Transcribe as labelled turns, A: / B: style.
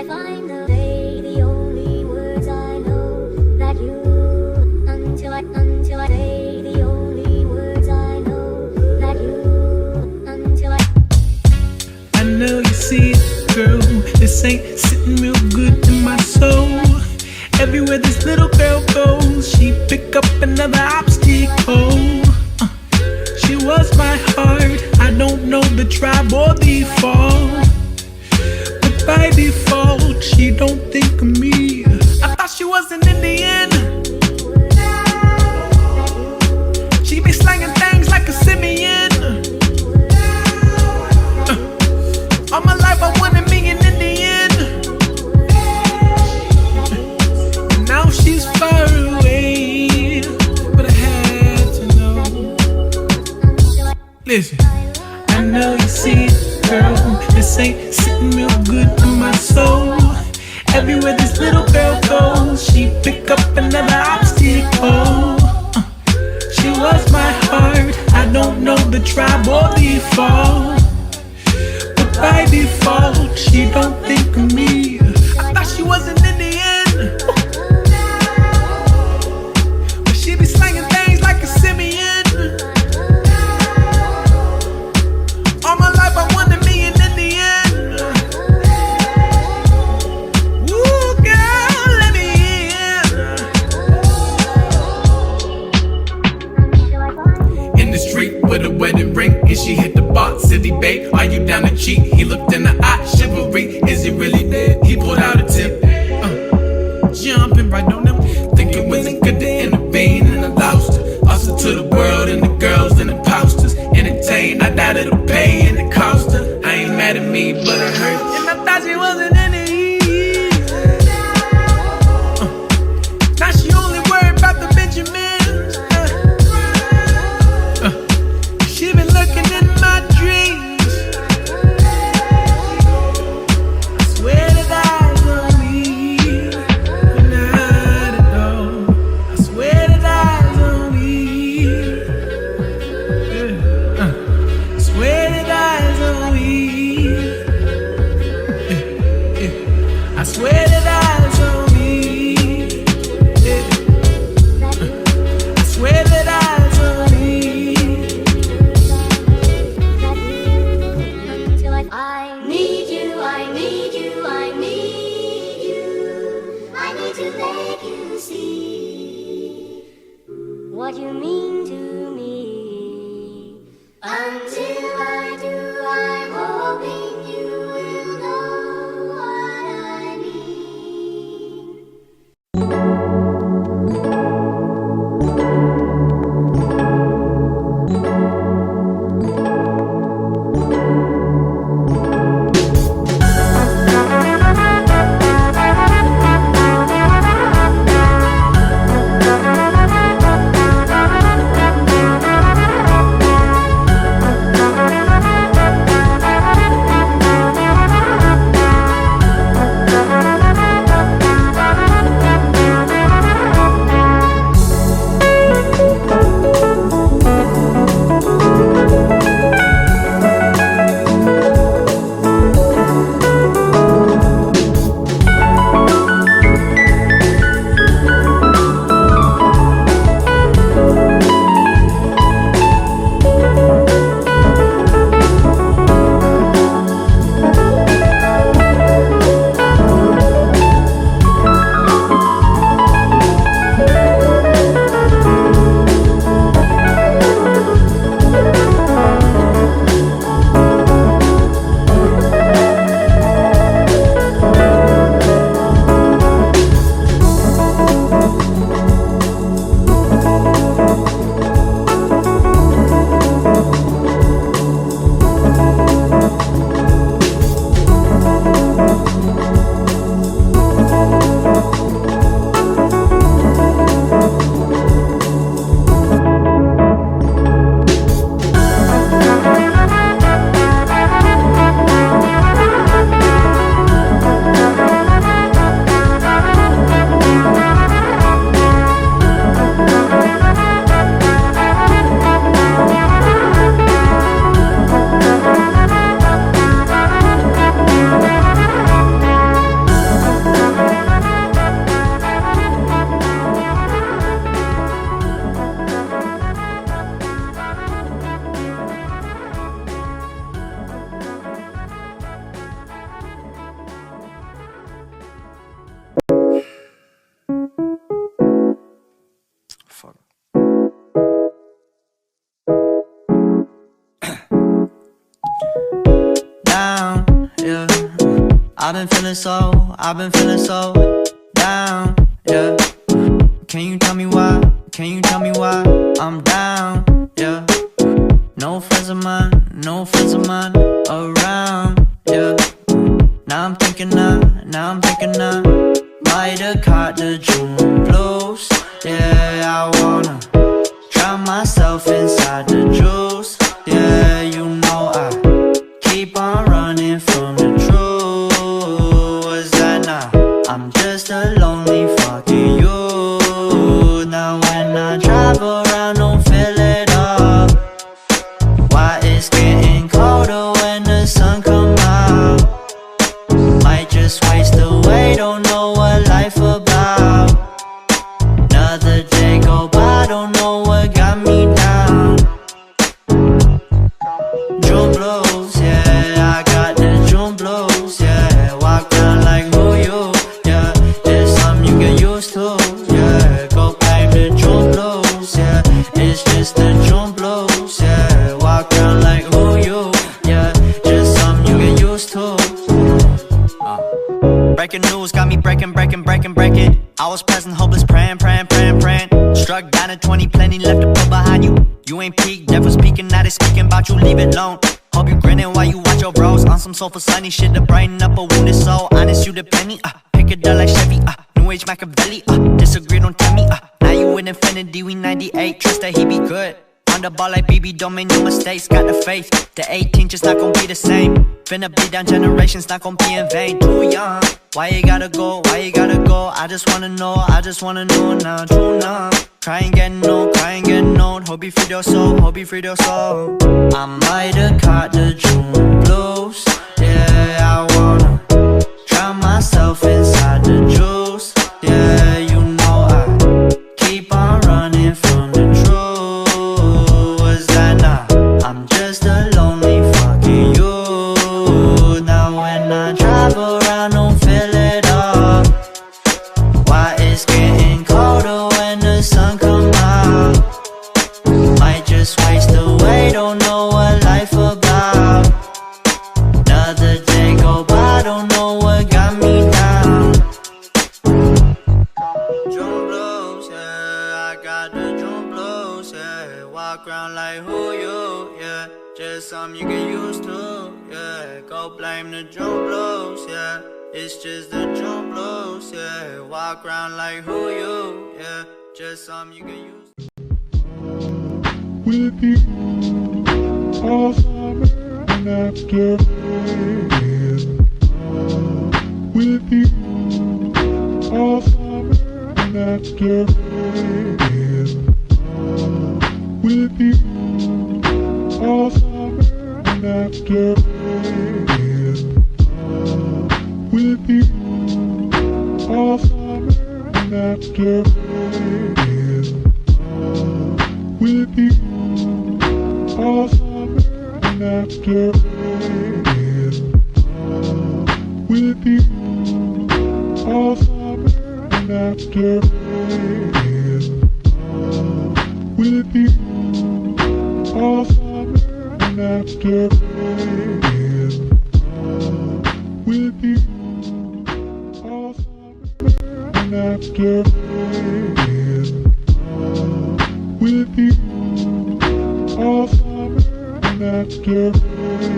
A: I find the way, the only words I know that you, until I say the only words I know that you, until
B: I know you see it, girl, this ain't sitting real good in my soul. Everywhere this little girl goes, she pick up another obstacle. She was my heart, I don't know the tribe or the fall, but by default, she don't think of me. I thought she was an Indian. She be slanging things like a simian. All my life I wanted me an Indian. Now she's far away, but I had to know. Listen, I know you see it, girl, this ain't sitting real good in my soul. Everywhere this little girl goes, she pick up another obstacle. She was my heart, I don't know the tribe or the fall, but by default, she don't think of me. I thought she was an Indian, but she be slanging things like a simian. All my life I wanted me an Indian. Ooh, girl, let me in. In the street with a wedding ring, and she hit the box, city babe, are you down to cheat? He looked in the eye, chivalry, is he really dead? He pulled out a tip, jumping right on them. Think it wasn't good to intervene, and I lost her to the world and the girls and the posters. Entertained, I died of the pay and the cost her. I ain't mad at me, but it hurt. And I thought she wasn't in it. Now she only worried about the Benjamins. She been lurking in my dreams. I swear that eyes on me, but not at all. I swear that eyes on me. I swear that eyes on me. I swear that eyes on me. I swear that eyes on me.
A: until I need you, I need you, I need you. I need to make you see what you mean to me. Until I do, I'm hoping you will know what I mean.
C: I've been feeling so down, yeah. Can you tell me why? Can you tell me why I'm down, yeah? No friends of mine around, yeah. Now I'm thinking I might have caught the June blues. Yeah, I wanna drown myself inside the juice. Yeah, you know I keep on running from the truth. Was that now? I'm just a lonely fucking you. Now when I drive around, don't feel it up. Why it's getting colder when the sun come out? Might just waste away, don't know what life about. Another day go by, don't know what got me down. June blues, yeah, I got the June blues, yeah. Walk around like who you, yeah. It's something you get used to, yeah. Go claim the June blues, yeah. It's just the June blues, yeah. Walk around like who you, yeah. Just something you get used to. Breaking news got me breaking. I was present, hopeless, praying. Struck down at 20, plenty left to put behind you. You ain't peaked, devil speaking, now they speaking about you, leave it alone. Hope you grinning while you watch your bros on some soulful sunny shit to brighten up a wounded soul. Honest, you the penny, pick it up like Chevy, New Age Machiavelli, disagree, don't tell me, now you in infinity, we 98, trust that he be good. On the ball like BB, don't make no mistakes, got the faith. The 18 just not gon' be the same. Finna be down generations, not gon' be in vain. Too young, why you gotta go, I just wanna know now, true now. Crying getting old, hope you freed your soul, I might have caught the June blues. Yeah, I wanna drown myself inside the juice. Yeah, you know I keep on running from the truth. Was that now? I'm just a lonely fucking you. Now when I drive around, don't feel it up. Why it's getting colder when the sun come out? Might just waste away, don't know what life about. Another day go by, don't know what got me down. June blues, yeah, I got the June blues, yeah. Walk around like who you, yeah. Just something you get used to, yeah. Go blame the June blues, yeah. It's just the June blues, yeah. Walk around like who you, yeah. Just something you get used to.
B: With you all summer and after rain. With you all summer and after rain. With you all summer and after rain. With you all summer and after rain. With you all summer and after rain. With you all summer and after rain. With you all summer and after rain. With you all summer and after rain. With you all summer and after